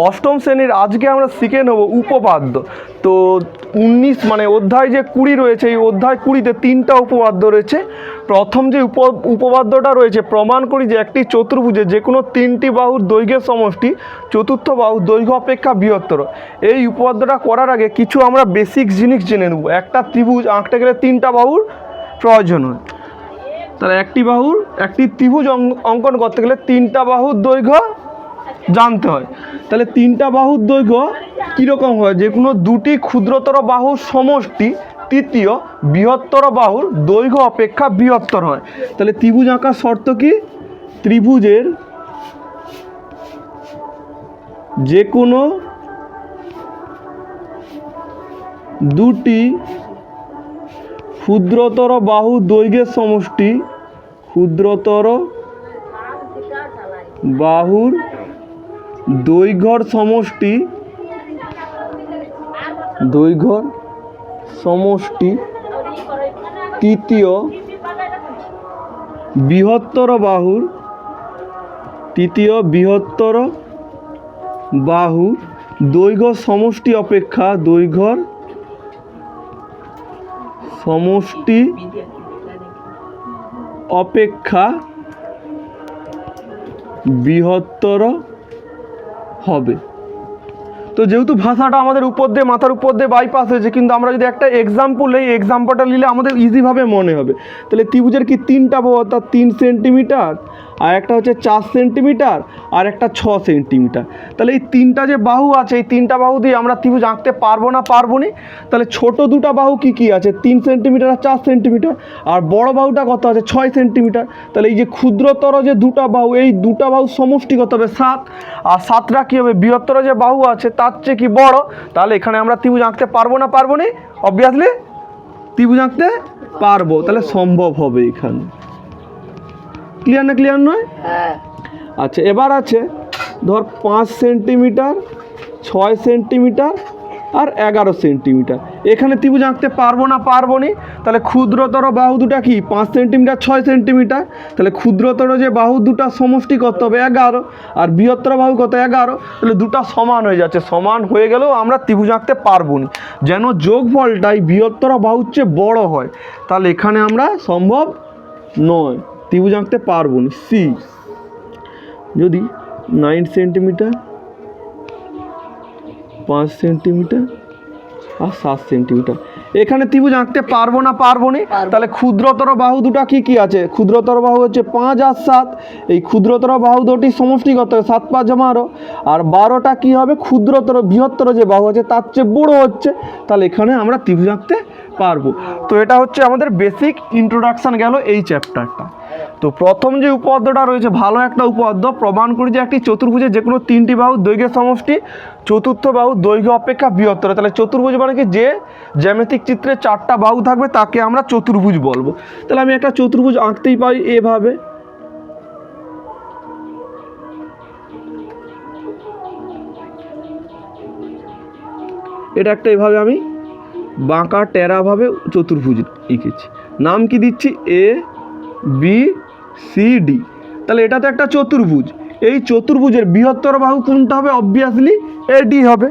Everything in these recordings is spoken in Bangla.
অষ্টম শ্রেণীর আজকে আমরা শিখে নেব উপপাদ্য। তো 19 মানে অধ্যায় যে 20 রয়েছে, এই অধ্যায় 20-তে 3টা উপপাদ্য রয়েছে। প্রথম যে উপপাদ্যটা রয়েছে, প্রমাণ করি যে একটি চতুর্ভুজে যে কোনো 3টি বাহুর দৈর্ঘ্যের সমষ্টি চতুর্থ বাহুর দৈর্ঘ্য অপেক্ষা বৃহত্তর। এই উপপাদ্যটা করার আগে কিছু আমরা বেসিক জিনিস জেনে নেব। একটা ত্রিভুজ আঁকতে গেলে 3টা বাহুর প্রয়োজন হয়। তাহলে একটি ত্রিভুজ অঙ্কন করতে গেলে 3টা বাহুর দৈর্ঘ্য জানতে হয়। তাহলে 3টা বাহুর দৈর্ঘ্য কীরকম হয়? যে কোনো দুটি ক্ষুদ্রতর বাহুর সমষ্টি তৃতীয় বৃহত্তর বাহুর দৈর্ঘ্য অপেক্ষা বৃহত্তর হয়। তাহলে ত্রিভুজ আঁকার শর্ত কি? ত্রিভুজের যে কোনো দুটি ক্ষুদ্রতর বাহুর দৈর্ঘ্যের সমষ্টি ক্ষুদ্রতর বাহুর দৈর্ঘ্যর সমষ্টি তৃতীয় বৃহত্তর বাহুর দৈর্ঘ্য সমষ্টি অপেক্ষা বৃহত্তর হবে। তো যেহেতু ভাষাটা আমাদের মাথার উপর দিয়ে বাইপাস হয়েছে, কিন্তু আমরা যদি একটা এক্সাম্পল এই এক্সাম্পলটা নিলে আমাদের ইজিভাবে মনে হবে। তাহলে ত্রিভুজের কি 3টা বাহু, অর্থাৎ 3 সেন্টিমিটার, আর একটা হচ্ছে 4 সেন্টিমিটার, আর একটা 6 সেন্টিমিটার। তাহলে এই 3টা যে বাহু আছে, এই 3টা বাহু দিয়ে আমরা ত্রিভুজ আঁকতে পারবো না? তাহলে ছোট দুটো বাহু কি আছে? 3 সেন্টিমিটার আর 4 সেন্টিমিটার। আর বড় বাহুটা কত আছে? 6 সেন্টিমিটার। তাহলে এই যে ক্ষুদ্রতর যে দুটো বাহু, এই দুটো বাহু সমষ্টি কত হবে? 7। আর 7টা কী হবে? বৃহত্তর যে বাহু আছে তার চেয়ে কি বড়। তাহলে এখানে আমরা ত্রিভুজ আঁকতে পারবো না? অবভিয়াসলি ত্রিভুজ আঁকতে পারবো। তাহলে সম্ভব হবে এখানে। ক্লিয়ার নয়? আচ্ছা, এবার আছে ধর 5 সেন্টিমিটার, 6 সেন্টিমিটার আর 11 সেন্টিমিটার। এখানে ত্রিভুজ আঁকতে পারবো না? তাহলে ক্ষুদ্রতর বাহু দুটা কি? 5 সেন্টিমিটার, 6 সেন্টিমিটার। তাহলে ক্ষুদ্রতর যে বাহু দুটা সমষ্টি কত হবে? 11। আর বৃহত্তর বাহু কত? 11। তাহলে দুটা সমান হয়ে যাচ্ছে। সমান হয়ে গেলেও আমরা ত্রিভুজ আঁকতে পারবো না, যেন যোগফলটাই বৃহত্তর বাহুর চেয়ে বড় হয়। তাহলে এখানে আমরা সম্ভব নয়, ত্রিভুজ আঁকতে পারবো না। সি, যদি 9 সেন্টিমিটার, 5 সেন্টিমিটার আর 7 সেন্টিমিটার, এখানে ত্রিভুজ আঁকতে পারবো না? তাহলে ক্ষুদ্রতর বাহু দুটা কি আছে? ক্ষুদ্রতর বাহু হচ্ছে 5 আর 7। এই ক্ষুদ্রতর বাহু দুটির সমষ্টি কত হবে? 7 5 12। আর 12টা কি হবে? বৃহত্তর যে বাহু আছে তার চেয়ে বড় হচ্ছে। তাহলে এখানে আমরা ত্রিভুজ আঁকতে পারবো। তো এটা হচ্ছে আমাদের বেসিক ইন্ট্রোডাকশান গেল এই চ্যাপ্টারটা। তো প্রথম যে উপপাদ্যটা রয়েছে, ভালো একটা উপপাদ্য। প্রমাণ করি যে একটি চতুর্ভুজে যে কোনো 3টি বাহুর দৈর্ঘ্যের সমষ্টি চতুর্থ বাহুর দৈর্ঘ্য অপেক্ষা বৃহত্তর। তাহলে চতুর্ভুজ মানে কি? যে জ্যামিতিক চিত্রে 4টা বাহু থাকবে তাকে আমরা চতুর্ভুজ বলবো। তাহলে আমি একটা চতুর্ভুজ আঁকতেই পারি এভাবে। এটা একটা এভাবে আমি বাঁকা টেরাভাবে চতুর্ভুজ এঁকেছি। নাম কি দিচ্ছি? এ বি সি ডি। তাহলে এটা তো একটা চতুর্ভুজ। এই চতুর্ভুজের বৃহত্তর বাহু কোনটা হবে? অবভিয়াসলি এডি হবে।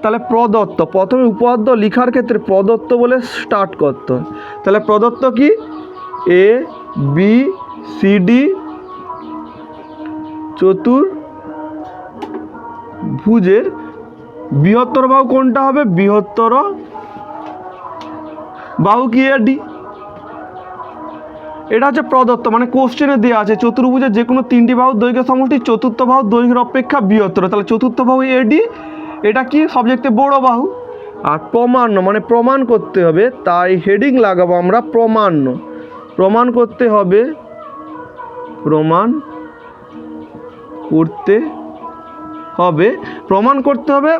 তাহলে প্রদত্ত, প্রথমে উপপাদ্য লেখার ক্ষেত্রে প্রদত্ত বলে স্টার্ট করতে হয়। তাহলে প্রদত্ত কি? এ বি সি ডি চতুর্ভুজের বৃহত্তর বাহু কোনটা হবে? বৃহত্তর বাহু কি? এডি। এটা হচ্ছে প্রদত্ত, মানে কোশ্চেনে দেওয়া আছে চতুর্ভুজের যে কোনো 3টি বাহুর দৈর্ঘ্য সমষ্টি চতুর্থ বাহুর দৈর্ঘ্যের অপেক্ষা বৃহত্তর। তাহলে চতুর্থ বাহু এডি, এটা কি? সবচেয়ে বড় বাহু। আর প্রমাণ্য মানে প্রমাণ করতে হবে, তাই হেডিং লাগাবো আমরা প্রমাণ্য। প্রমাণ করতে হবে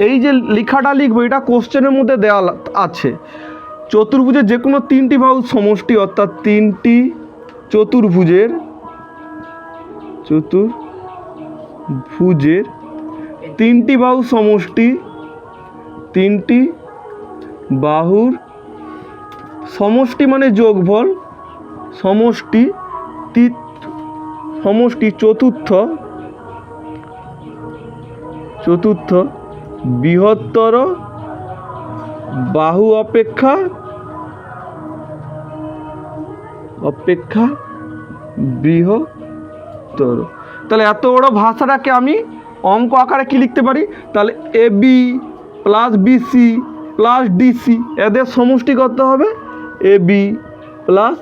এই যে লেখাটা লিখবো এটা কোশ্চেনের মধ্যে দেওয়া আছে। চতুর্ভুজের যে কোনো 3টি বাহুর সমষ্টি, অর্থাৎ 3টি চতুর্ভুজের 3টি বাহুর সমষ্টি, 3টি বাহুর সমষ্টি মানে যোগফল, সমষ্টি চতুর্থ বৃহত্তর বাহু অপেক্ষা বৃহত্তর। তাহলে এত বড় ভাষাটাকে আমি অঙ্ক আকারে কি লিখতে পারি? তাহলে AB plus BC plus DC, এদের সমষ্টি করতে হবে এবি প্লাস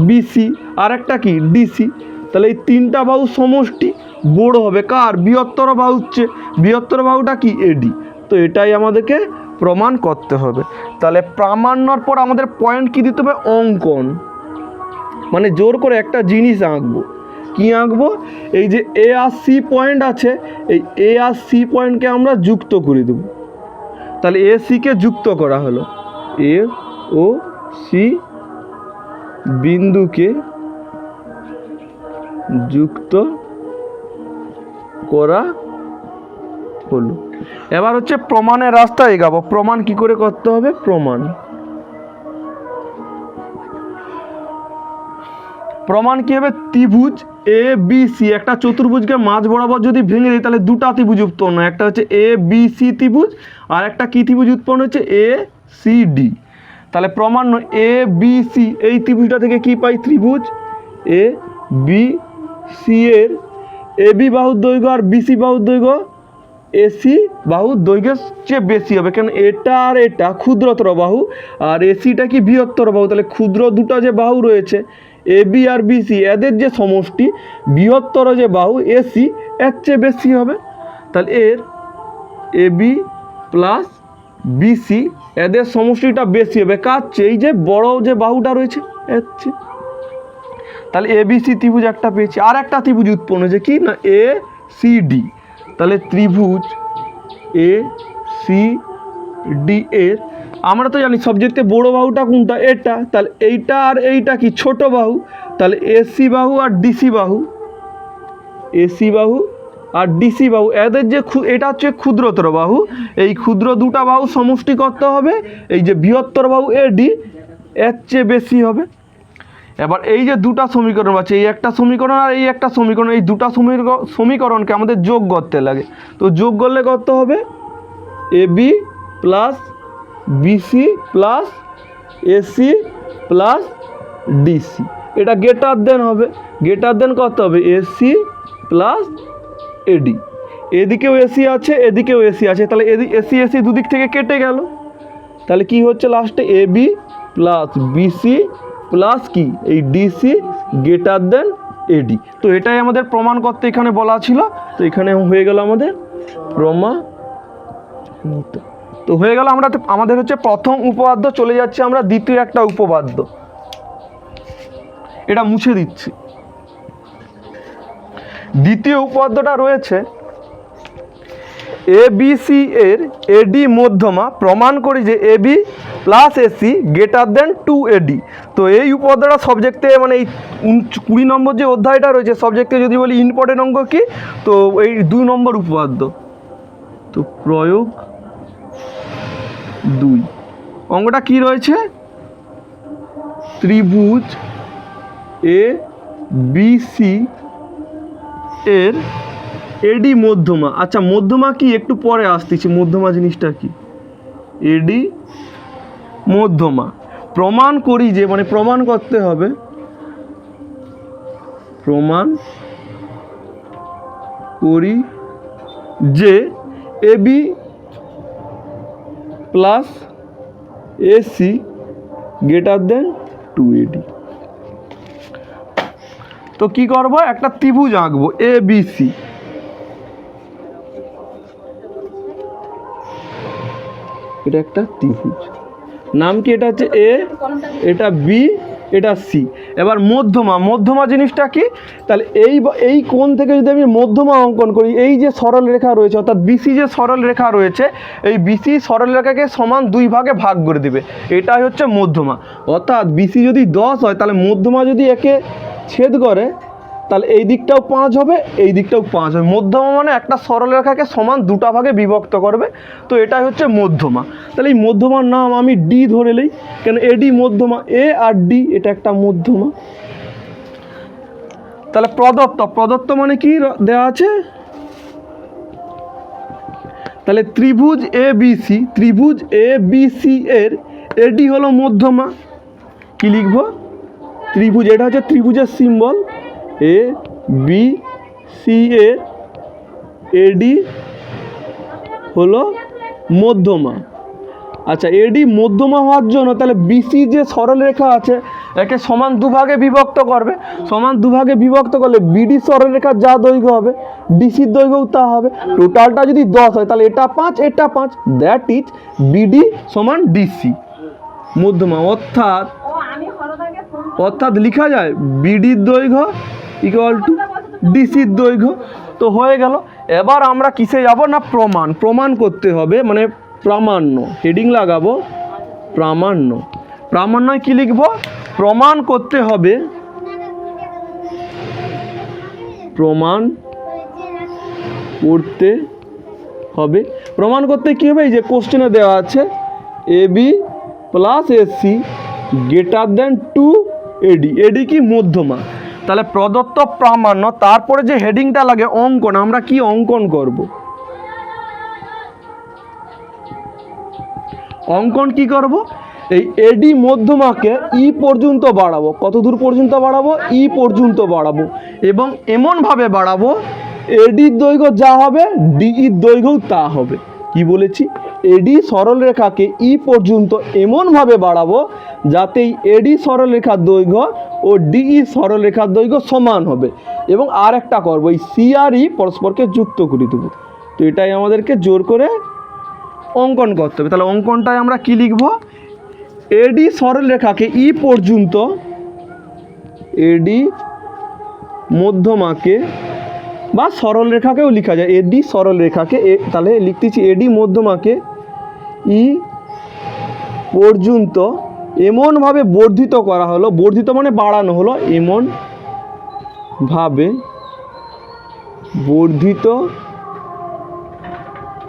বিসি আর একটা কি ডিসি। তাহলে এই তিনটা বাহু সমষ্টি বড় হবে কার? বৃহত্তর বাহুর চেয়ে। বৃহত্তর বাহুটা কি? এডি। তো এটাই আমাদেরকে প্রমাণ করতে হবে। তাহলে প্রামাণ্যর পর আমাদের পয়েন্ট কি দিতে হবে? অঙ্কন, মানে জোর করে একটা জিনিস আঁকবো। কি আঁকবো? এই যে এ আর সি পয়েন্ট আছে, এই এ আর সি পয়েন্টকে আমরা যুক্ত করে দেব। তাহলে এ সিকে যুক্ত করা হলো, এ ও সি বিন্দুকে যুক্ত করা হলো। এবার হচ্ছে প্রমাণের রাস্তা এগাবো। প্রমাণ কি করে করতে হবে? প্রমাণ কি হবে? ত্রিভুজ এ বি সি, একটা চতুর্ভুজকে মাঝ বরাবর যদি ভেঙে দিই তাহলে দুটা ত্রিভুজ উৎপন্ন হয়। একটা হচ্ছে এ বি সি ত্রিভুজ, আর একটা কি ত্রিভুজ উৎপন্ন হচ্ছে? A C D. তাহলে প্রমাণ এ বি সি, এই ত্রিভুজটা থেকে কি পাই? ত্রিভুজ এ বি সি এর এ বি বাহুর দৈর্ঘ্য আর বিসি বাহুর দৈর্ঘ্য এসি বাহুর দৈর্ঘ্যের চেয়ে বেশি হবে, কারণ এটা আর এটা ক্ষুদ্রতর বাহু আর এসিটা কি? বৃহত্তর বাহু। তাহলে ক্ষুদ্র দুটো যে বাহু রয়েছে এ বি আর বিসি, এদের যে সমষ্টি বৃহত্তর যে বাহু এসি এর চেয়ে বেশি হবে। তাহলে এর এ বি প্লাস বিসি এদের সমষ্টিটা বেশি হবে কার চেয়ে? এই যে বড় যে বাহুটা রয়েছে এর চেয়ে। তাহলে এ বি সি ত্রিভুজ একটা পেয়েছি, আর একটা ত্রিভুজ উৎপন্ন হয়েছে কি না? A C D. তাহলে ত্রিভুজ এ সি ডি এর আমরা তো জানি সবচেয়ে বড় বাহুটা কোনটা? এটা। তাহলে এইটা আর এইটা কি? ছোট বাহু। তাহলে এসি বাহু আর ডিসি বাহু, এসি বাহু আর ডিসি বাহু এদের যে এটা হচ্ছে ক্ষুদ্রতর বাহু, এই ক্ষুদ্র দুটা বাহু সমষ্টি করতে হবে এই যে বৃহত্তর বাহু এডি এর চেয়ে বেশি হবে। এবার এই যে দুটা সমীকরণ আছে, এই একটা সমীকরণ আর এই একটা সমীকরণ, এই দুটা সমীকরণকে আমাদের যোগ করতে লাগে। তো যোগ করলে করতে হবে A B plus BC plus AC plus DC. এটা গ্রেটার দেন হবে, গ্রেটার দেন করতে হবে এসি প্লাস এডি। এদিকেও এসি আছে এদিকেও এসি আছে, তাহলে এসি এসি দুদিক থেকে কেটে গেল। তাহলে কি হচ্ছে লাস্টে? এ বি প্লাস বিসি প্লাস কি? এই ডিসি গ্রেটার দেন এডি। তো এটাই আমাদের প্রমাণ করতে এখানে বলা ছিল। তো এখানে হয়ে গেল আমাদের প্রমাণিত। তো হয়ে গেল আমাদের হচ্ছে প্রথম উপপাদ্য। চলে যাচ্ছে আমরা দ্বিতীয় একটা উপপাদ্য, এটা মুছে দিচ্ছি। দ্বিতীয় উপপাদ্যটা রয়েছে এ বি সি এর এডি মধ্যমা প্রমাণ করি যে A B plus AC greater than 2AD। তো এই উপপাদ্যটা সাবজেক্টে মানে এই 20 নম্বর যে অধ্যায়টা রয়েছে সাবজেক্টে যদি বলি ইম্পর্টেন্ট অঙ্ক কি, তো এই 2 নম্বর উপপাদ্য। তো প্রয়োগ 2 অঙ্কটা কি রয়েছে? ত্রিভুজ এ বি সি এর এডি মধ্যমা। আচ্ছা মধ্যমা কি? একটু পরে আসতেছি মধ্যমা জিনিসটা কি। এডি মধ্যমা প্রমাণ করি যে, মানে প্রমাণ করতে হবে, প্রমাণ করি যে AB plus AC greater than 2AD। তো কি করব? একটা ত্রিভুজ আঁকবো এ বি সি। এটা একটা ত্রিভুজ, নাম কি? এটা হচ্ছে এ, এটা বি, এটা সি। এবার মধ্যমা, মধ্যমা জিনিসটা কি? তাহলে এই কোণ থেকে যদি আমি মধ্যমা অঙ্কন করি, এই যে সরল রেখা রয়েছে অর্থাৎ বিসি যে সরল রেখা রয়েছে, এই বিসি সরল রেখাকে সমান 2 ভাগে ভাগ করে দেবে, এটাই হচ্ছে মধ্যমা। অর্থাৎ বিসি যদি 10 হয় তাহলে মধ্যমা যদি একে ছেদ করে তাহলে এই দিকটাও 5 হবে, এই দিকটাও 5 হবে। মধ্যমা মানে একটা সরল রেখাকে সমান 2টা ভাগে বিভক্ত করবে। তো এটাই হচ্ছে মধ্যমা। তাহলে এই মধ্যমার নাম আমি ডি ধরে নিই, কেন এডি মধ্যমা, এ আর ডি এটা একটা মধ্যমা। তাহলে প্রদত্ত, প্রদত্ত মানে কি দেওয়া আছে? তাহলে ত্রিভুজ এ বি সি এর এডি হলো মধ্যমা। কি লিখব? ত্রিভুজ, এটা হচ্ছে ত্রিভুজের সিম্বল, এ বি সি এর এডি হলো মধ্যমা। আচ্ছা, এডি মধ্যমা হওয়ার জন্য তাহলে বিসি যে সরলরেখা আছে একে সমান দুভাগে বিভক্ত করবে। সমান দুভাগে বিভক্ত করলে বিডি সরলরেখার যা দৈর্ঘ্য হবে ডিসির দৈর্ঘ্যও তা হবে। টোটালটা যদি 10 হয় তাহলে এটা 5 এটা 5, দ্যাট ইজ বিডি সমান ডিসি মধ্যমা। অর্থাৎ লেখা যায় বিডির দৈর্ঘ্য ইকুয়াল টু ডিসির দৈর্ঘ্য। তো হয়ে গেল। এবার আমরা কিসে যাব না প্রমাণ করতে হবে, মানে প্রামাণ্য। হেডিং লাগাবো প্রামাণ্য। প্রামাণ্যয় কি লিখব? প্রমাণ করতে হবে, প্রমাণ করতে হবে। প্রমাণ করতে কী হবে? এই যে কোশ্চেনে দেওয়া আছে A B plus AC greater than 2 AD. AD কি? মধ্যমা। তাহলে প্রদত্ত প্রামাণ্য, তারপরে যে হেডিংটা লাগে অঙ্কন, আমরা কি অঙ্কন করব? অঙ্কন কি করব? এই এডি মধ্যমাকে ই পর্যন্ত বাড়াবো। কত দূর পর্যন্ত বাড়াবো? ই পর্যন্ত বাড়াবো, এবং এমনভাবে বাড়াবো এডির দৈর্ঘ্য যা হবে ডিইর দৈর্ঘ্যও তা হবে। কি বলেছি? এডি সরলরেখাকে ই পর্যন্ত এমনভাবে বাড়াবো যাতে এডি সরলরেখার দৈর্ঘ্য ও ডিই সরলরেখার দৈর্ঘ্য সমান হবে। এবং আর একটা করবো, এই সি আর ই পরস্পরকে যুক্ত করে দেবো। তো এটাই আমাদেরকে জোর করে অঙ্কন করতে হবে। তাহলে অঙ্কনটায় আমরা কি লিখব? এডি সরলরেখাকে ই পর্যন্ত, এডি মধ্যমাকে বা সরলরেখাকেও লেখা যায় এডি সরলরেখাকে, তাহলে লিখতেছি এডি মধ্যমাকে ই পর্যন্ত এমনভাবে বর্ধিত করা হলো, বর্ধিত মানে বাড়ানো হলো, এমনভাবে বর্ধিত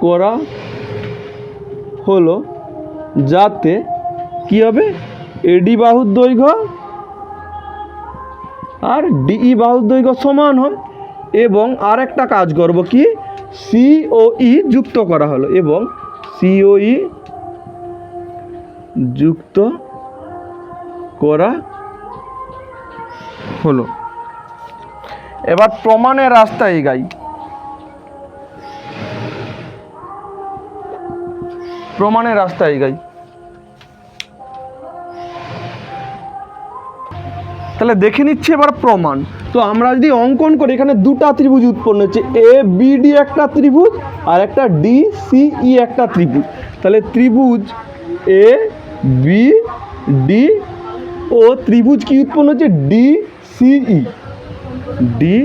করা হলো যাতে কি হবে? এডি বাহুর দৈর্ঘ্য আর ডিই বাহুর দৈর্ঘ্য সমান হয়। এবং আর একটা কাজ করব, কি? সি ও ই যুক্ত করা হলো, এবং সি ও ই যুক্ত করা হলো। এবার প্রমাণের রাস্তায় এগাই। প্রমাণের রাস্তায় এগাই। তাহলে দেখে নিচ্ছি এবার প্রমাণ। তো আমরা যদি অঙ্কন করি, এখানে দুটা ত্রিভুজ উৎপন্ন হচ্ছে, এ বি ডি একটা ত্রিভুজ আর একটা ডি সি ই একটা ত্রিভুজ। তাহলে ত্রিভুজ এ বি ডি ও ত্রিভুজ কি উৎপন্ন হচ্ছে? ডি সিই, ডি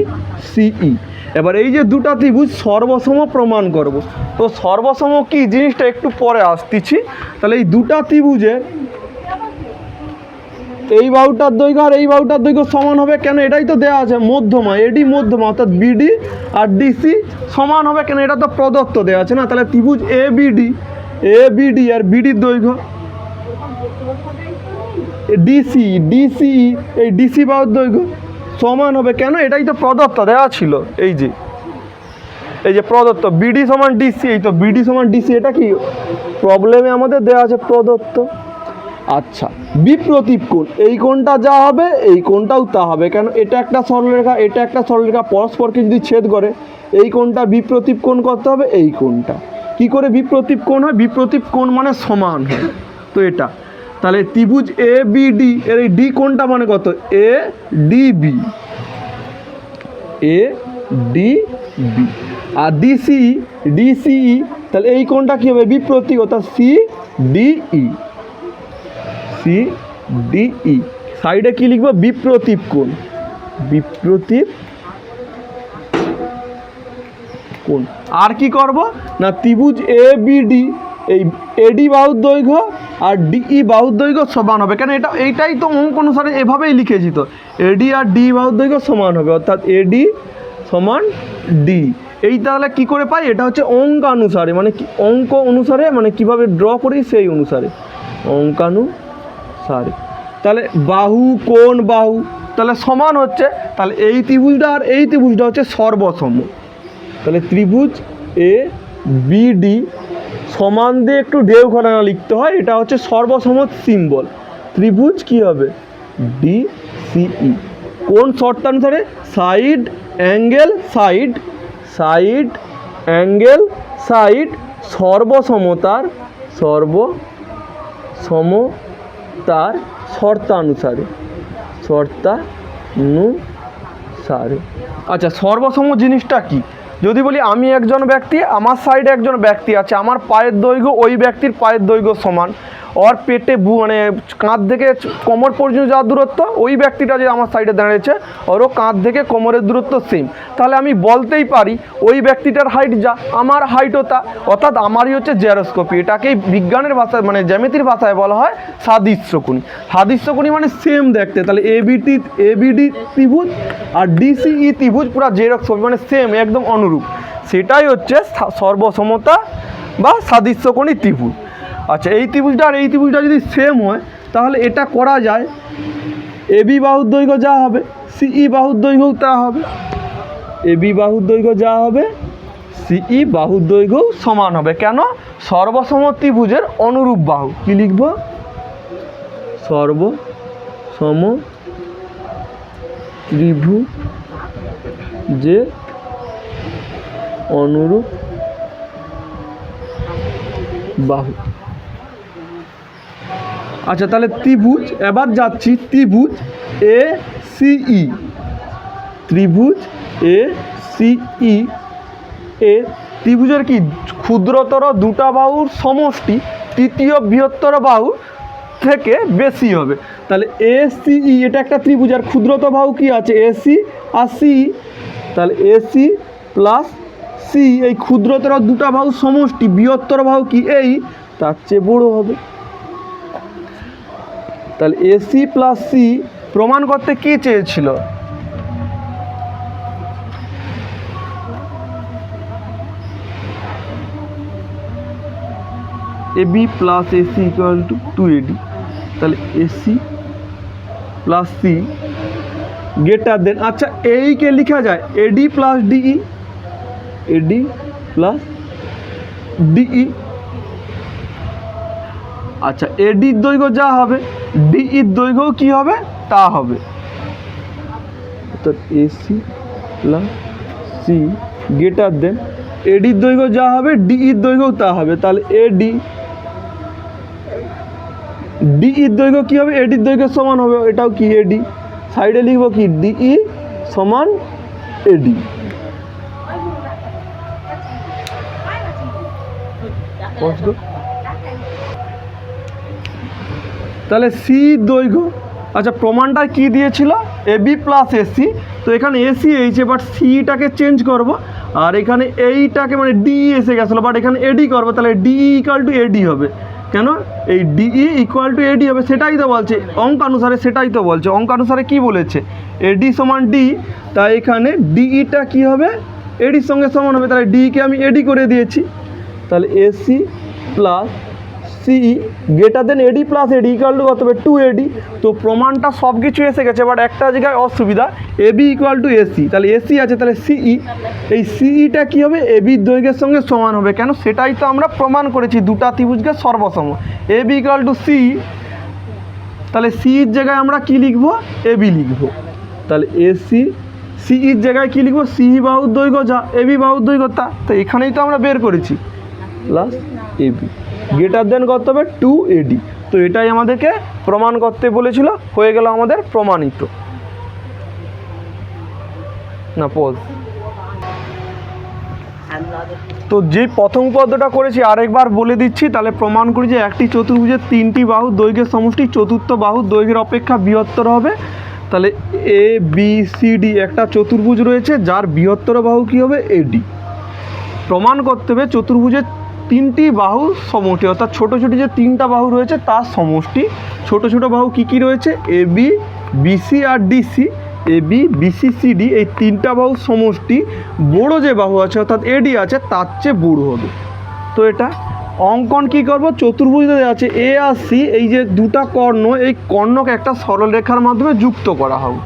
সিই। এবার এই যে দুটা ত্রিভুজ সর্বসম প্রমাণ করব। তো সর্বসম কি জিনিসটা একটু পরে আসতেছি। তাহলে এই দুটা ত্রিভুজের এই বাহুটার দৈর্ঘ্য আর এই বাহুটার দৈর্ঘ্য সমান হবে কেন? এটাই তো দেওয়া আছে মধ্যমা, এডি মধ্যমা, অর্থাৎ বিডি আর ডিসি সমান হবে কেন? এটা তো প্রদত্ত দেওয়া আছে না। তাহলে ত্রিভুজ এ বিডি আর বিডির দৈর্ঘ্য ডিসি, এই ডিসি বাহুর দৈর্ঘ্য সমান হবে কেন? এটাই তো প্রদত্ত দেওয়া ছিল। এই যে প্রদত্ত বিডি সমান ডিসি, এই তো বিডি সমান ডিসি, এটা কি প্রবলেমে আমাদের দেওয়া আছে প্রদত্ত। আচ্ছা, বিপ্রতীপ কোণ, এই কোণটা যা হবে এই কোণটাও তা হবে। কেন? এটা একটা সরলরেখা, এটা একটা সরলরেখা, পরস্পরকে যদি ছেদ করে এই কোণটা বিপ্রতীপ কোণ করতে হবে। এই কোণটা কি করে বিপ্রতীপ কোণ হয়? বিপ্রতীপ কোণ মানে সমান হয়। তো এটা তাহলে ত্রিভুজ এ বি ডি এর এই ডি কোণটা মানে কত? A D B, A D B. আর ডিসিই তাহলে এই কোণটা কি হবে? বিপ্রতীক, অর্থাৎ সি ডিই, সি ডিই। সাইডে কি লিখবো? বিপ্রতীপ কোণ, বিপ্রতীপ কোণ। আর কি করব না, ত্রিভুজ এ বি ডি এই এডি বাহুর দৈর্ঘ্য আর ডিই বাহুর দৈর্ঘ্য সমান হবে। কেন? এইটাই তো অঙ্ক অনুসারে এভাবেই লিখেছি। তো এডি আর ডি বাহুর দৈর্ঘ্য সমান হবে, অর্থাৎ এডি সমান ডি। এই তাহলে কি করে পাই? এটা হচ্ছে অঙ্কানুসারে, মানে কি অঙ্ক অনুসারে, মানে কিভাবে ড্র করি সেই অনুসারে, অঙ্কানুসারে। তাহলে বাহু কোণ বাহু তাহলে সমান হচ্ছে, তাহলে এই ত্রিভুজটা আর এই ত্রিভুজটা হচ্ছে সর্বসম। তাহলে ত্রিভুজ এ বিডি সমান দিয়ে একটু ঢেউ ঘটানা লিখতে হয়, এটা হচ্ছে সর্বসম সিম্বল। ত্রিভুজ কি হবে ডিসিই, কোন শর্তানুসারে side angle side, side angle side সর্বসমতার সর্বসমতার শর্তানুসারে, শর্তানুসারে। আচ্ছা সর্বসম জিনিসটা কি? যদি বলি আমি একজন ব্যক্তি, আমার সাইডে একজন ব্যক্তি আছে, আমার পায়ের দৈর্ঘ্য ওই ব্যক্তির পায়ের দৈর্ঘ্য সমান, ওর পেটে মানে কাঁধ থেকে কোমর পর্যন্ত যা দূরত্ব, ওই ব্যক্তিটা যে আমার সাইডে দাঁড়িয়েছে ওরও কাঁধ থেকে কোমরের দূরত্ব সেম, তাহলে আমি বলতেই পারি ওই ব্যক্তিটার হাইট যা আমার হাইটও তা, অর্থাৎ আমারই হচ্ছে জেরোস্কোপি। এটাকেই বিজ্ঞানের ভাষায় মানে জ্যামিতির ভাষায় বলা হয় সাদৃশ্যকোণী। সাদৃশ্যকোণী মানে সেম দেখতে, তাহলে এবিডি ত্রিভুজ আর ডিসিই ত্রিভুজ পুরো জেরোস্কোপি মানে সেম একদম অনুরূপ, সেটাই হচ্ছে সর্বসমতা বা সাদৃশ্যকোণী ত্রিভুজ। আচ্ছা এই ত্রিভুজটা আর এই ত্রিভুজটা যদি সেম হয় তাহলে এটা করা যায়, এবি বাহুর দৈর্ঘ্য যা হবে সিই বাহুর দৈর্ঘ্যও তা হবে, এবি বাহুর দৈর্ঘ্য যা হবে সিই বাহুর দৈর্ঘ্যও সমান হবে। কেন? সর্বসম ত্রিভুজের অনুরূপ বাহু। কি লিখব? সর্বসম ত্রিভুজের অনুরূপ বাহু। আচ্ছা তাহলে ত্রিভুজ, এবার যাচ্ছি ত্রিভুজ এ সিই, ত্রিভুজ এ সিই এ ত্রিভুজের কি ক্ষুদ্রতর দুটা বাহুর সমষ্টি তৃতীয় বৃহত্তর বাহু থেকে বেশি হবে। তাহলে এ সিই এটা একটা ত্রিভুজ, আর ক্ষুদ্রতর বাহু কি আছে এসি আর সি, তাহলে এসি প্লাস সি এই ক্ষুদ্রতর দুটা বাহু সমষ্টি বৃহত্তর বাহু কি এই তার চেয়ে বড় হবে। তাহলে এসি প্লাস সি প্রমাণ করতে কি চেয়েছিল? AB plus AC equal to 2AD, তাহলে AC plus C greater than, আচ্ছা এইকে লেখা যায় AD plus DE, AD plus DE. আচ্ছা এডির দৈর্ঘ্য যা হবে ডিইর দৈর্ঘ্যও কী হবে তা হবে, অর্থাৎ AC plus C greater than এডির দৈর্ঘ্য যা হবে ডিইর দৈর্ঘ্যও তা হবে। তাহলে এডি ডিইর দৈর্ঘ্য কী হবে এডির দৈর্ঘ্যের সমান হবে, এটাও কি এডি, সাইডে লিখব কি ডিই সমান এডি। তাহলে সি দৈর্ঘ্য, আচ্ছা প্রমাণটা কি দিয়েছিল এবি প্লাস এসি, তো এখানে এসি এইছে বাট সিটাকে চেঞ্জ করব, আর এখানে এইটাকে মানে ডিই এসে গেছিলো বাট এখানে এডি করবো, তাহলে ডিই ইকুয়াল টু এডি হবে। কেন এই ডিই ইকুয়াল টু এডি হবে সেটাই তো বলছে অঙ্কানুসারে, সেটাই তো বলছে অঙ্কানুসারে কি বলেছে এডি সমান ডি, তাই এখানে ডিইটা কি হবে এডির সঙ্গে সমান হবে, তাহলে ডিকে আমি এডি করে দিয়েছি। তাহলে এসি প্লাস সিই greater than eddy plus eddy equal to কত হবে 2AD। তো প্রমাণটা সব কিছু এসে গেছে, বাট একটা জায়গায় অসুবিধা, এবি ইকুয়াল টু এসি, তাহলে এসি আছে তাহলে সিই, এই সিইটা কী হবে এবির দৈর্ঘ্যের সঙ্গে সমান হবে। কেন? সেটাই তো আমরা প্রমাণ করেছি দুটা ত্রিভুজকে সর্বসম, এবি ইকুয়াল টু সি, তাহলে সিইর জায়গায় আমরা কি লিখব এবি লিখব, তাহলে এসি সিইর জায়গায় কি লিখব সিই বাহুর দৈর্ঘ্য যা এবি বাহুর দৈর্ঘ্য তা, তো এখানেই তো আমরা বের করেছি প্লাস এবি গ্রেটার দেন কত হবে 2AD। তো এটাই আমাদেরকে প্রমাণ করতে বলেছিল, হয়ে গেল আমাদের প্রমাণিত। না পজ, তো যে প্রথম পদ্মটা করেছি আরেকবার বলে দিচ্ছি, তাহলে প্রমাণ করি যে একটি চতুর্ভুজের তিনটি বাহু দৈর্ঘ্যের সমষ্টি চতুর্থ বাহুর দৈর্ঘ্যের অপেক্ষা বৃহত্তর হবে। তাহলে এ বি সি ডি একটা চতুর্ভুজ রয়েছে যার বৃহত্তর বাহু কী হবে এডি। প্রমাণ করতে হবে চতুর্ভুজের তিনটি বাহু সমষ্টি, অর্থাৎ ছোটো ছোটো যে তিনটা বাহু রয়েছে তার সমষ্টি। ছোটো ছোটো বাহু কী কী রয়েছে এবি বিসি আর ডিসি, এবি বিসি সিডি এই তিনটা বাহু সমষ্টি বড়ো যে বাহু আছে অর্থাৎ এডি আছে তার চেয়ে বড় হবে। তো এটা অঙ্কন কি করব চতুর্ভুজ আছে এ আর সি, এই যে দুটা কর্ণ এই কর্ণকে একটা সরলরেখার মাধ্যমে যুক্ত করা হবে।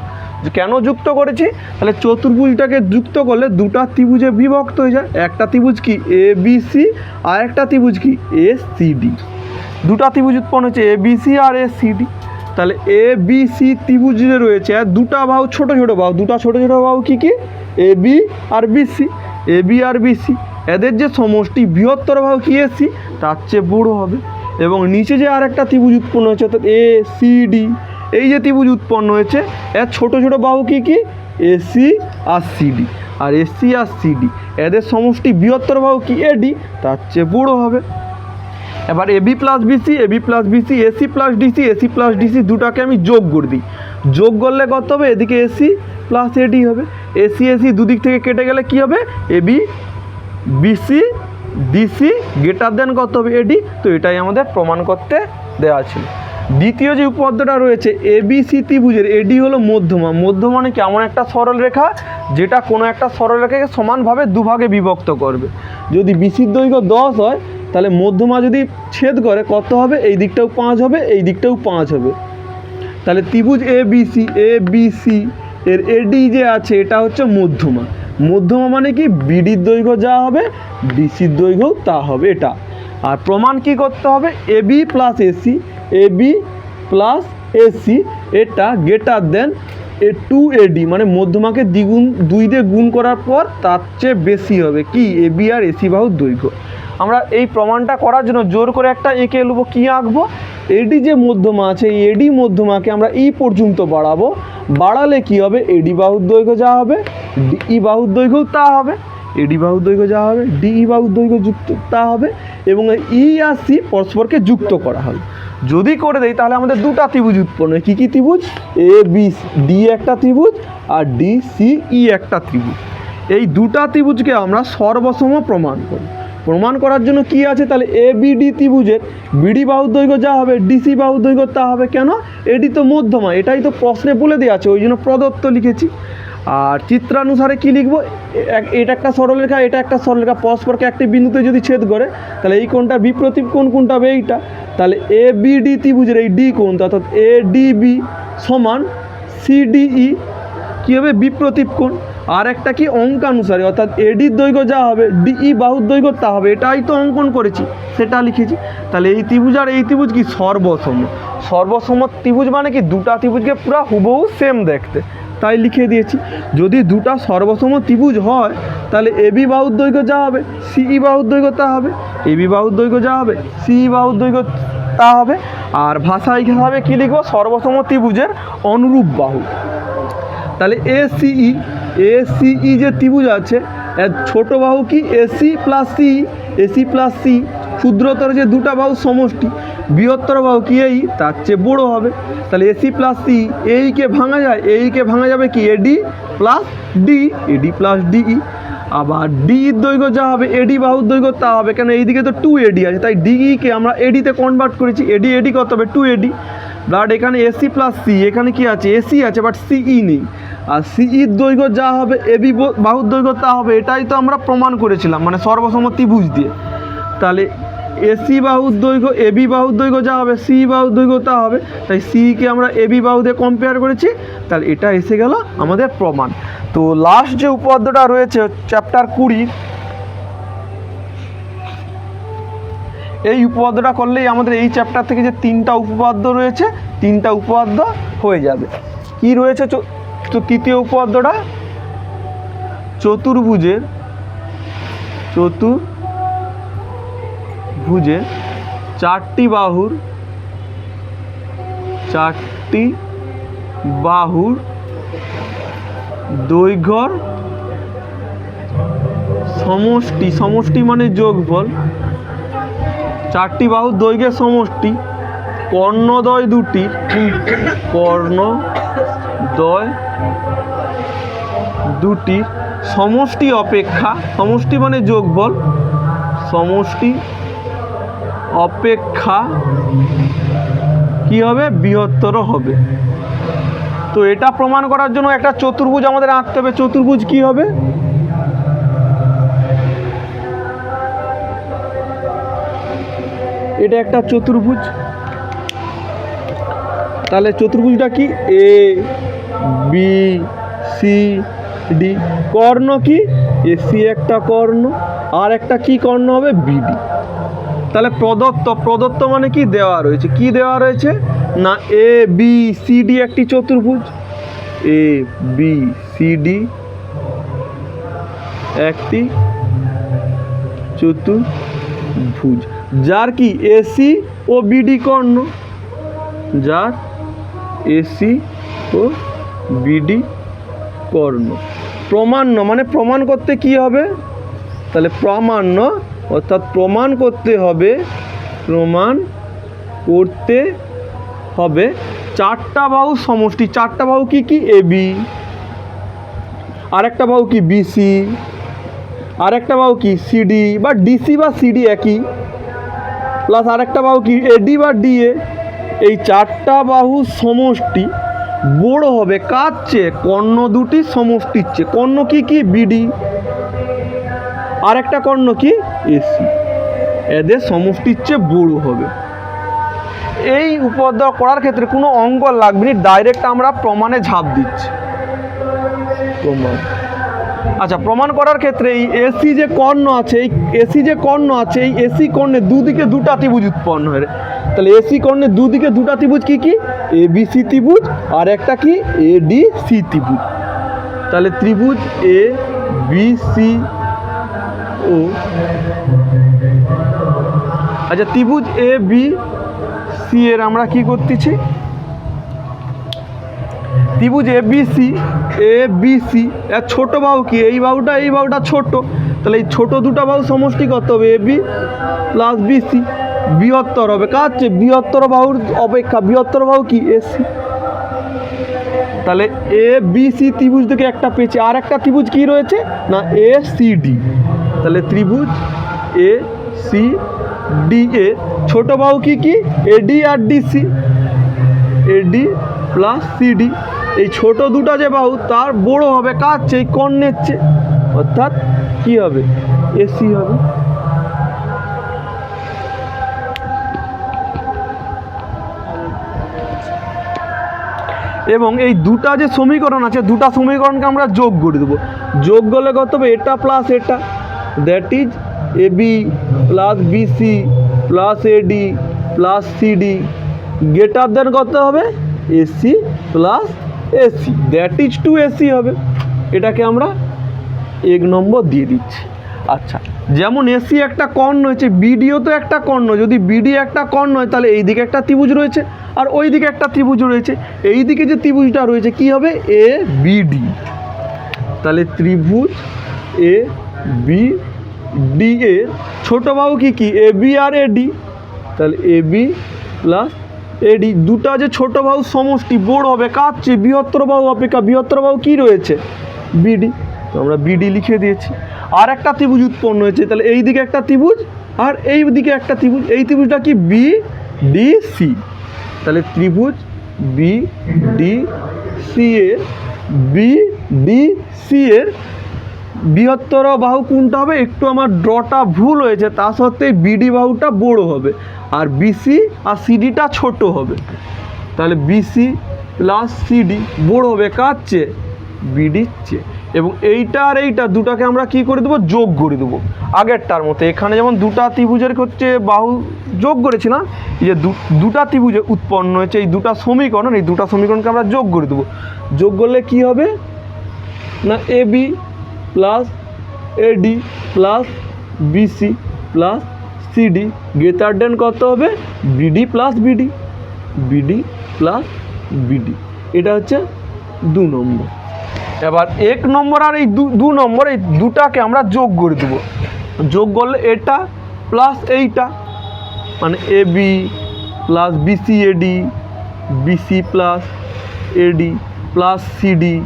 কেন যুক্ত করেছি? তাহলে চতুর্ভুজটাকে যুক্ত করলে দুটা ত্রিভুজে বিভক্ত হয়ে যায়। একটা ত্রিভুজ কি এ বি সি, আর একটা ত্রিভুজ কি এ সি ডি। দুটা ত্রিভুজ উৎপন্ন হচ্ছে এ বি সি আর এ সি ডি। তাহলে এ বি সি ত্রিভুজ যে রয়েছে আর দুটা বাহু ছোটো ছোটো বাহু, দুটা ছোটো ছোটো বাহু কী কী? A B R B C. A B R B C এদের যে সমষ্টি বৃহত্তর বাহু কি এ সি, তার চেয়ে বড়ো হবে। এবং নিচে যে আর একটা ত্রিভুজ উৎপন্ন হয়েছে অর্থাৎ এ সি ডি, এই যে ত্রিভুজ উৎপন্ন হয়েছে এর ছোটো ছোটো বাহু কী কী? এসি আর সিডি। আর এসি আর সিডি এদের সমষ্টি বৃহত্তর বাহু কি এডি, তার চেয়ে বড়ো হবে। এবার AB plus BC, AB plus BC, AC plus DC, AC plus DC দুটাকে আমি যোগ করে দিই। যোগ করলে কত হবে? এদিকে এসি প্লাস এডি হবে। এসি এসি দুদিক থেকে কেটে গেলে কি হবে? AB BC DC greater than কত হবে? এডি। তো এটাই আমাদের প্রমাণ করতে দেওয়া ছিল। দ্বিতীয় যে উপপাদ্যটা রয়েছে এবিসি ত্রিভুজের এডি হলো মধ্যমা। মধ্যমা মানে কি? এমন একটা সরলরেখা যেটা কোনো একটা সরলরেখাকে সমানভাবে দুভাগে বিভক্ত করবে। যদি বিসির দৈর্ঘ্য 10 হয় তাহলে মধ্যমা যদি ছেদ করে কত হবে? এই দিকটাও 5 হবে, এই দিকটাও 5 হবে। তাহলে ত্রিভুজ এবিসি এর এডি যে আছে এটা হচ্ছে মধ্যমা। মধ্যমা মানে কি? বিডির দৈর্ঘ্য যা হবে ডিসির দৈর্ঘ্যও তা হবে এটা। আর প্রমাণ কি করতে হবে? AB plus AC, AB plus AC এটা গ্রেটার দেন এ 2 এডি, মানে মধ্যমাকে দ্বিগুণ 2 দিয়ে গুণ করার পর তার চেয়ে বেশি হবে কি? এবি আর এসি বাহুর দৈর্ঘ্য। আমরা এই প্রমাণটা করার জন্য জোর করে একটা এঁকে নেবো। কী আঁকবো? এডি যে মধ্যমা আছে এই এডি মধ্যমাকে আমরা ই পর্যন্ত বাড়াবো। বাড়ালে কি হবে? এডি বাহুর দৈর্ঘ্য যা হবে ডিই বাহুর দৈর্ঘ্যও তা হবে। এডি বাহুর দৈর্ঘ্য যা হবে ডিই বাহুর দৈর্ঘ্য যুক্ত তা হবে। এবং ই আর সি পরস্পরকে যুক্ত করা হবে। যদি করে দেই তাহলে আমাদের দুটা ত্রিভুজ উৎপন্ন হয়। কী কী ত্রিভুজ? এ বি ডি একটা ত্রিভুজ আর ডি সি ই একটা ত্রিভুজ। এই দুটা ত্রিভুজকে আমরা সর্বসম প্রমাণ করি। প্রমাণ করার জন্য কি আছে? তাহলে এ বিডি ত্রিভুজের বিডি বাহুর দৈর্ঘ্য যা হবে ডিসি বাহুর দৈর্ঘ্য তা হবে। কেন? এটি তো মধ্যমা, এটাই তো প্রশ্নে বলে দেওয়া আছে, ওই জন্য প্রদত্ত লিখেছি। আর চিত্রানুসারে কি লিখবো? এটা একটা সরলরেখা, এটা একটা সরলরেখা পরস্পরকে একটি বিন্দুতে যদি ছেদ করে তাহলে এই কোণটা বিপ্রতীপ কোণ কোনটা হবে? এইটা। তাহলে এ বিডি ত্রিভুজের এই ডি কোণটা অর্থাৎ এ ডিবি সমান সিডিই কী হবে? বিপ্রতীপ কোণ। আর একটা কি? অঙ্কানুসারে অর্থাৎ এডির দৈর্ঘ্য যা হবে ডিই বাহুর দৈর্ঘ্য তা হবে। এটাই তো অঙ্কন করেছি, সেটা লিখেছি। তাহলে এই ত্রিভুজ আর এই ত্রিভুজ কি? সর্বসম। সর্বসম ত্রিভুজ মানে কি? দুটা ত্রিভুজকে পুরো হুবহু সেম দেখতে, তাই লিখে দিয়েছি। যদি দুটা সর্বসম ত্রিভুজ হয় তাহলে এবি বাহুর দৈর্ঘ্য যা হবে সিই বাহুর দৈর্ঘ্য তা হবে। এবি বাহুর দৈর্ঘ্য যা হবে সিই বাহুর দৈর্ঘ্য তা হবে। আর ভাষায় হিসাবে কী লিখব? সর্বসম ত্রিভুজের অনুরূপ বাহু। তাহলে এসিই যে ত্রিভুজ আছে এর ছোটো বাহু কি? AC plus C. AC plus C ক্ষুদ্রতর যে দুটা বাহু সমষ্টি, বৃহত্তর বাহু কি? এই, তার চেয়ে বড়ো হবে। তাহলে এসি প্লাস সি এইকে ভাঙা যায়, এইকে ভাঙা যাবে কি? AD plus D, AD plus DE. আবার ডির দৈর্ঘ্য যা হবে এডি বাহুর দৈর্ঘ্য তা হবে। কেন? এইদিকে তো 2 এডি আছে, তাই ডিইকে আমরা এডিতে কনভার্ট করেছি। এডি এডি কত হবে? 2 এডি। বাট এখানে এসি প্লাস সি, এখানে কি আছে? এসি আছে বাট সিই নেই। আর সিইর দৈর্ঘ্য যা হবে এবি বাহুর দৈর্ঘ্য তা হবে। এটাই তো আমরা প্রমাণ করেছিলাম, মানে সর্বসম ত্রিভুজ দিয়ে। তাহলে এসি বাহুর দৈর্ঘ্য এবি বাহুর দৈর্ঘ্য যা হবে সি বাহুর দৈর্ঘ্য তা হবে। তাই সিকে আমরা এবি বাহু দিয়ে কম্পেয়ার করেছি। তাহলে এটা এসে গেল আমাদের প্রমাণ। তো লাস্ট যে উপপাদ্যটা রয়েছে চ্যাপ্টার 20, এই উপপাদ্যটা করলেই আমাদের এই চ্যাপ্টার থেকে যে 3টা উপপাদ্য রয়েছে 3টা উপপাদ্য হয়ে যাবে। কি রয়েছে? তো তৃতীয় উপপাদ্যটা চতুর্ভুজের চারটি বাহুর দৈর্ঘ্যর সমষ্টি মানে যোগফল, চারটি বাহুর দৈর্ঘ্যের সমষ্টি কর্ণদ্বয় দুটির সমষ্টি অপেক্ষা, সমষ্টি মানে যোগফল, সমষ্টি অপেক্ষা কি হবে? বৃহত্তর হবে। তো এটা প্রমাণ করার জন্য একটা চতুর্ভুজ আমাদের আঁকতে হবে। চতুর্ভুজ কি হবে? এটা একটা চতুর্ভুজ। তাহলে চতুর্ভুজটা কি? এ বি সি ডি। কর্ণ কি? এসি একটা কর্ণ, আর একটা কি কর্ণ হবে? বিডি। তাহলে প্রদত্ত মানে কি দেওয়া রয়েছে? কি দেওয়া রয়েছে না এ বি সি ডি একটি চতুর্ভুজ, এ বি সি ডি একটি চতুর্ভুজ যার কি এসি ও বিডি কর্ণ, যার এসি ও বিডি কর্ণ। প্রমাণ্য মানে প্রমাণ করতে কি হবে? তাহলে প্রামাণ্য অর্থাৎ প্রমাণ করতে হবে চারটা বাহু সমষ্টি। চারটা বাহু কি কি? এ বি, আরেকটা বাহু কি? বিসি, আরেকটা বাহু কি? সিডি বা ডিসি বা সিডি একই, প্লাস আরেকটা বাহু কি? এডি বা ডিএ। এই চারটা বাহু সমষ্টি বড় হবে কার চেয়ে? কর্ণ দুটি সমষ্টির চেয়ে। কর্ণ কি কি? বিডি, আরেকটা কর্ণ কি? এসি। এদের সমষ্টির চেয়ে বড় হবে। এই উপপাদ্য করার ক্ষেত্রে কোনো অঙ্ক লাগবে না, ডাইরেক্ট আমরা প্রমাণে ঝাঁপ দিচ্ছি। প্রমাণ। আচ্ছা, প্রমাণ করার ক্ষেত্রে এই এসি যে কর্ণ আছে, এই এসি কর্ণের দুদিকে দুটা ত্রিভুজ উৎপন্ন হয়। তাহলে এসি কর্ণের দুদিকে দুটা ত্রিভুজ কি কি? এ বি সি ত্রিভুজ, আর একটা কি? এ ডি সি ত্রিভুজ। তাহলে ত্রিভুজ এ বি সি ও আচ্ছা ত্রিভুজ এ বি সি এর আমরা কি করতেছি? ত্রিভুজ এ বি সি এর ছোট বাহু কি? এই বাহুটা ছোট, তাহলে এই ছোট দুটো বাহু সমষ্টি কত হবে? A B plus BC. বৃহত্তর হবে কার চেয়ে? বৃহত্তর বাহুর অপেক্ষা বৃহত্তর বাহু কি? এসি। তাহলে এ বি সি ত্রিভুজ থেকে একটা পেয়েছি, আর একটা ত্রিভুজ কি রয়েছে না এ সি ডি। তাহলে ত্রিভুজ এ সি ডি এর ছোট বাহু কি কি? এডি আর ডিসি, এডি প্লাস সিডি। এই ছোট দুটো যে বাহু তার বড় হবে কার চেয়ে? কর্ণের চেয়ে, অর্থাৎ কি হবে? এসি হবে। এবং এই দুটা যে সমীকরণ আছে, দুটা সমীকরণকে আমরা যোগ করে দেবো। যোগ করলে কত হবে? এটা প্লাস এটা, that is A B plus BC plus AD plus CD greater than কত হবে? AC plus AC, that is 2AC হবে। এটাকে আমরা 1 নম্বর দিয়ে দিচ্ছি। আচ্ছা, যেমন এসি একটা কর্ণ হয়েছে, বিডিও তো একটা কর্ণ। যদি বিডি একটা কর্ণ হয় তাহলে এই দিকে একটা ত্রিভুজ রয়েছে আর ওই দিকে একটা ত্রিভুজ রয়েছে। এই দিকে যে ত্রিভুজটা রয়েছে কি হবে? এ বিডি। তাহলে ত্রিভুজ এ বি ডি এর ছোট বাহু কি কি? এ বি আর এডি। তাহলে এ বি প্লাস এডি, দুটা যে ছোট বাহু সমষ্টি বড় হবে কার চেয়ে? বৃহত্তর বাহু অপেক্ষা বৃহত্তর বাহু কি রয়েছে? বিডি। তো আমরা বিডি লিখে দিয়েছি। আর একটা ত্রিভুজ উৎপন্ন হয়েছে, তাহলে এই দিকে একটা ত্রিভুজ আর এই দিকে একটা ত্রিভুজ। এই ত্রিভুজটা কি? B D C. তাহলে ত্রিভুজ বি ডি সি এর বৃহত্তর বাহু কোনটা হবে? একটু আমার ড্রটা ভুল হয়েছে, তা সত্ত্বেও বিডি বাহুটা বড় হবে আর বিসি আর সিডিটা ছোট হবে। তাহলে বিসি প্লাস সিডি বড় হবে কার চেয়ে? বিডির চেয়ে। এবং এইটা আর এইটা দুটাকে আমরা কি করে দেবো? যোগ করে দেবো আগেরটার মতো। এখানে যেমন দুটা ত্রিভুজের হচ্ছে বাহু যোগ করেছিলাম, এই যে দুটা ত্রিভুজে উৎপন্ন হয়েছে এই দুটা সমীকরণ, এই দুটা সমীকরণকে আমরা যোগ করে দেবো। যোগ করলে কি হবে না A B plus AD plus BC plus CD greater than কত হবে? BD plus BD, BD plus BD. এটা হচ্ছে 2 নম্বর। এবার 1 নম্বর আর এই 2 নম্বর এই দুটাকে আমরা যোগ করে দেবো। যোগ করলে এটা প্লাস এইটা মানে A B plus BC AD, BC plus AD plus CD,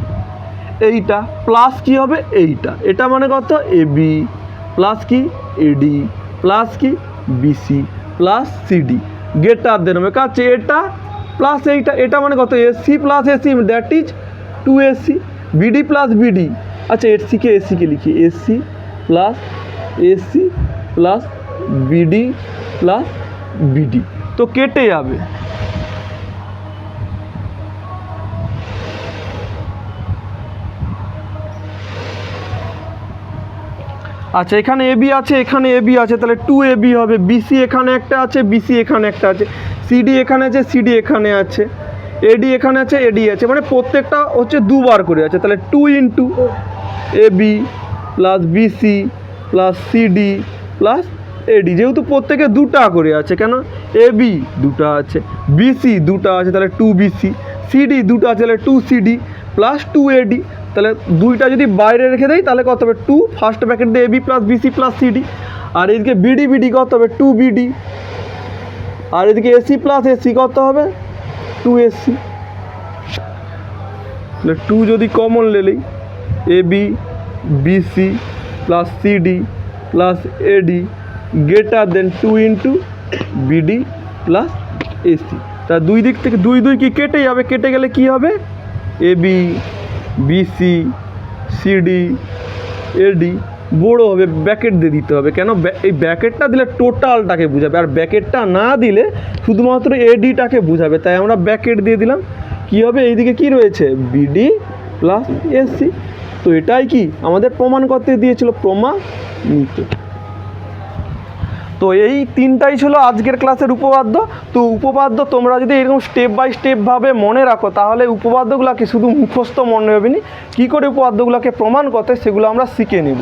এইটা প্লাস কি হবে? এইটা, এটা মানে কত? এ বি প্লাস কি? এডি প্লাস কি? BC plus CD greater than হবে কাছে এটা প্লাস এইটা। এটা মানে কত? AC plus AC, that is 2AC। BD plus BD, আচ্ছা এসিকে লিখি AC plus BD plus BD, তো কেটে যাবে। আচ্ছা এখানে এবি আছে, এখানে এবি আছে, তাহলে 2AB হবে। বিসি এখানে একটা আছে, বিসি এখানে একটা আছে, সিডি এখানে আছে, সিডি এখানে আছে, এডি এখানে আছে, এডি আছে, মানে প্রত্যেকটা হচ্ছে দুবার করে আছে। তাহলে 2 into AB plus BC plus CD plus AD, যেহেতু প্রত্যেকে দুটা করে আছে, কেন এবি দুটা আছে, বিসি দুটা আছে, তাহলে 2BC, সিডি দুটো আছে, তাহলে 2CD প্লাস 2AD। তাহলে দুইটা যদি বাইরে রেখে দেয় তাহলে কত হবে 2, ফার্স্ট ব্র্যাকেট দিয়ে AB plus BC plus CD, আর এদিকে বিডি বিডি কত হবে 2BD, আর এদিকে এসি প্লাস এসি কত হবে 2AC। তাহলে 2 যদি কমন লেলেই AB BC plus CD plus AD greater than 2 into BD plus AC. তা দুই দিক থেকে দুই দুই কি কেটে যাবে, কেটে গেলে কি হবে এবি বিসি সিডি এডি বড় হবে, ব্যাকেট দিয়ে দিতে হবে, কেন এই ব্যাকেটটা দিলে টোটালটাকে বোঝাবে, আর ব্যাকেটটা না দিলে শুধুমাত্র এডিটাকে বোঝাবে, তাই আমরা ব্যাকেট দিয়ে দিলাম। কি হবে এইদিকে কি রয়েছে বিডি প্লাস এসি। তো এটাই কি আমাদের প্রমাণ করতে দিয়েছিল, প্রমাণিত। তো এই তিনটাই ছিল আজকের ক্লাসের উপপাদ্য। তো উপপাদ্য তোমরা যদি এরকম স্টেপ বাই স্টেপভাবে মনে রাখো তাহলে উপপাদ্যগুলোকে শুধু মুখস্থ মনে হবে না, কী করে উপপাদ্যগুলোকে প্রমাণ করতে সেগুলো আমরা শিখে নেব।